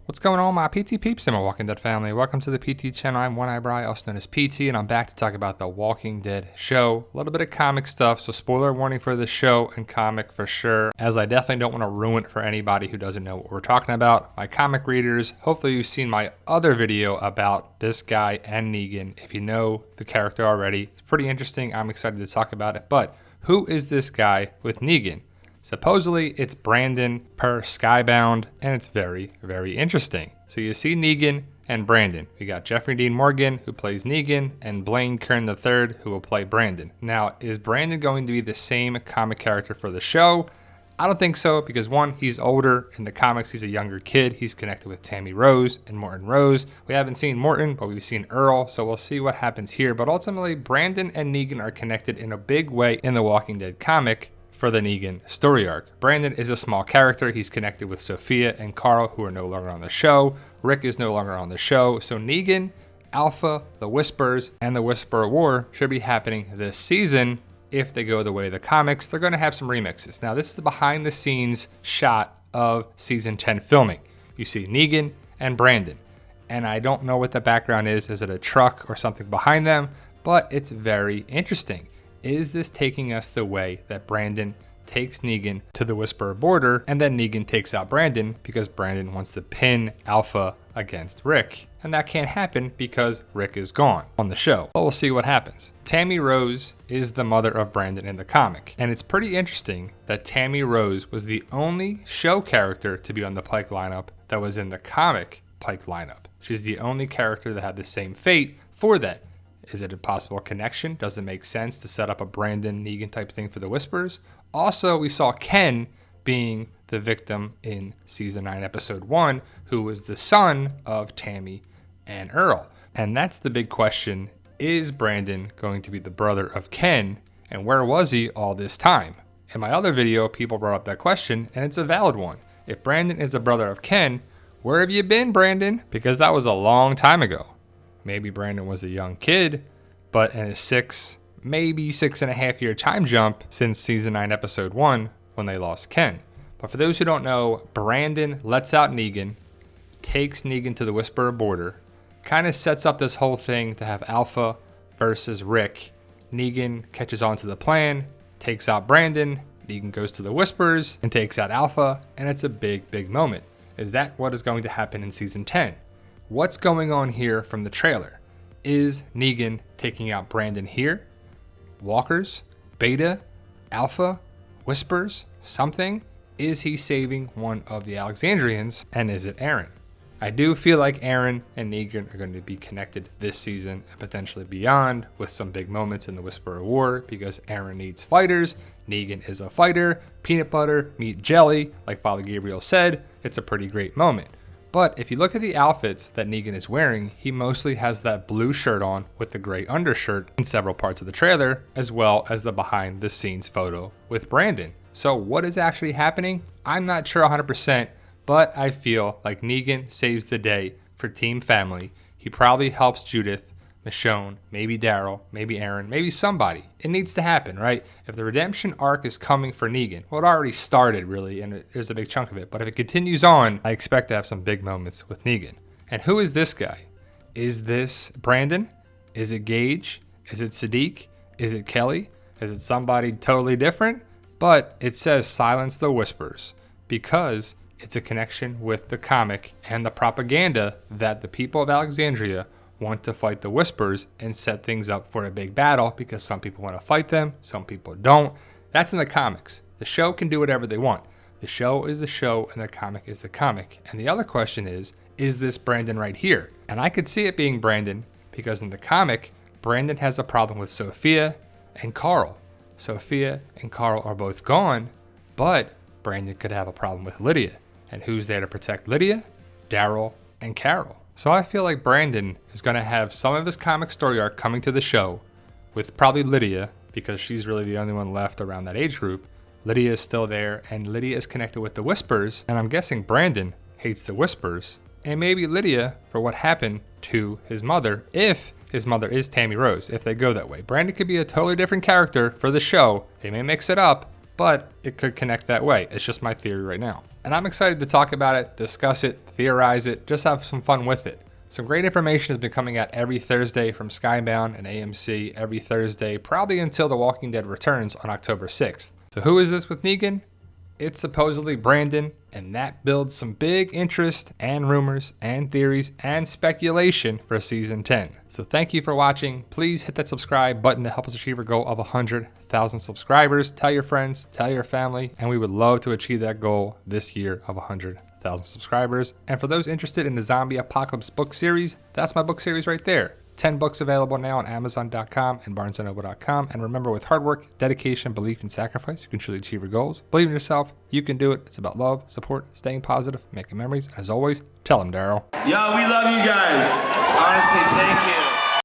What's going on, my PT peeps and my Walking Dead family? Welcome to the PT channel. I'm One Eye Bri, also known as PT, and I'm back to talk about the Walking Dead show. A little bit of comic stuff, so spoiler warning for the show and comic for sure, as I definitely don't want to ruin it for anybody who doesn't know what we're talking about. My comic readers, hopefully you've seen my other video about this guy and Negan. If you know the character already, it's pretty interesting. I'm excited to talk about it, but who is this guy with Negan? Supposedly, it's Brandon per Skybound, and it's very, very interesting. So you see Negan and Brandon. We got Jeffrey Dean Morgan, who plays Negan, and Blaine Kern III, who will play Brandon. Now, is Brandon going to be the same comic character for the show? I don't think so, because one, he's older. In the comics, he's a younger kid. He's connected with Tammy Rose and Morton Rose. We haven't seen Morton, but we've seen Earl, so we'll see what happens here. But ultimately, Brandon and Negan are connected in a big way in the Walking Dead comic for the Negan story arc. Brandon is a small character. He's connected with Sophia and Carl, who are no longer on the show. Rick is no longer on the show. So Negan, Alpha, the Whispers, and the Whisperer War should be happening this season. If they go the way of the comics, they're going to have some remixes. Now, this is the behind the scenes shot of season 10 filming. You see Negan and Brandon, and I don't know what the background is. Is it a truck or something behind them? But it's very interesting. Is this taking us the way that Brandon takes Negan to the Whisperer border, and then Negan takes out Brandon because Brandon wants to pin Alpha against Rick? And that can't happen because Rick is gone on the show. But we'll see what happens. Tammy Rose is the mother of Brandon in the comic. And it's pretty interesting that Tammy Rose was the only show character to be on the Pike lineup that was in the comic Pike lineup. She's the only character that had the same fate for that. Is it a possible connection? Does it make sense to set up a Brandon Negan type thing for the Whispers? Also, we saw Ken being the victim in season 9, episode 1, who was the son of Tammy and Earl. And that's the big question. Is Brandon going to be the brother of Ken? And where was he all this time? In my other video, people brought up that question, and it's a valid one. If Brandon is a brother of Ken, where have you been, Brandon? Because that was a long time ago. Maybe Brandon was a young kid, but in his maybe 6.5 year time jump since season 9, episode 1, when they lost Ken. But for those who don't know, Brandon lets out Negan, takes Negan to the Whisperer border, kind of sets up this whole thing to have Alpha versus Rick. Negan catches on to the plan, takes out Brandon, Negan goes to the Whispers and takes out Alpha, and it's a big, big moment. Is that what is going to happen in season 10? What's going on here from the trailer? Is Negan taking out Brandon here? Walkers? Beta? Alpha? Whispers? Something? Is he saving one of the Alexandrians? And is it Aaron? I do feel like Aaron and Negan are going to be connected this season and potentially beyond, with some big moments in the Whisperer War, because Aaron needs fighters. Negan is a fighter. Peanut butter, meat jelly, like Father Gabriel said. It's a pretty great moment. But if you look at the outfits that Negan is wearing, he mostly has that blue shirt on with the gray undershirt in several parts of the trailer, as well as the behind the scenes photo with Brandon. So what is actually happening? I'm not sure 100%, but I feel like Negan saves the day for Team Family. He probably helps Judith, Michonne, maybe Daryl, maybe Aaron, maybe somebody. It needs to happen, right? If the redemption arc is coming for Negan, well, it already started really, and there's a big chunk of it. But if it continues on, I expect to have some big moments with Negan. And who is this guy? Is this Brandon? Is it Gage? Is it Sadiq? Is it Kelly? Is it somebody totally different? But it says silence the whispers because it's a connection with the comic and the propaganda that the people of Alexandria want to fight the Whispers and set things up for a big battle, because some people want to fight them, some people don't. That's in the comics. The show can do whatever they want. The show is the show and the comic is the comic. And the other question is this Brandon right here? And I could see it being Brandon because in the comic, Brandon has a problem with Sophia and Carl. Sophia and Carl are both gone, but Brandon could have a problem with Lydia. And who's there to protect Lydia? Daryl and Carol. So I feel like Brandon is going to have some of his comic story arc coming to the show with probably Lydia, because she's really the only one left around that age group. Lydia is still there, and Lydia is connected with the Whispers, and I'm guessing Brandon hates the Whispers, and maybe Lydia for what happened to his mother, if his mother is Tammy Rose, if they go that way. Brandon could be a totally different character for the show. They may mix it up, but it could connect that way. It's just my theory right now. And I'm excited to talk about it, discuss it, theorize it, just have some fun with it. Some great information has been coming out every Thursday from Skybound and AMC every Thursday, probably until The Walking Dead returns on October 6th. So who is this with Negan? It's supposedly Brandon, and that builds some big interest and rumors and theories and speculation for season 10. So thank you for watching. Please hit that subscribe button to help us achieve our goal of 100,000 subscribers. Tell your friends, tell your family, and we would love to achieve that goal this year of 100,000 subscribers. And for those interested in the Zombie Apocalypse book series, that's my book series right there. 10 books available now on Amazon.com and BarnesandNoble.com. And remember, with hard work, dedication, belief, and sacrifice, you can truly achieve your goals. Believe in yourself. You can do it. It's about love, support, staying positive, making memories. As always, tell them, Daryl. Yo, we love you guys. Honestly, thank you.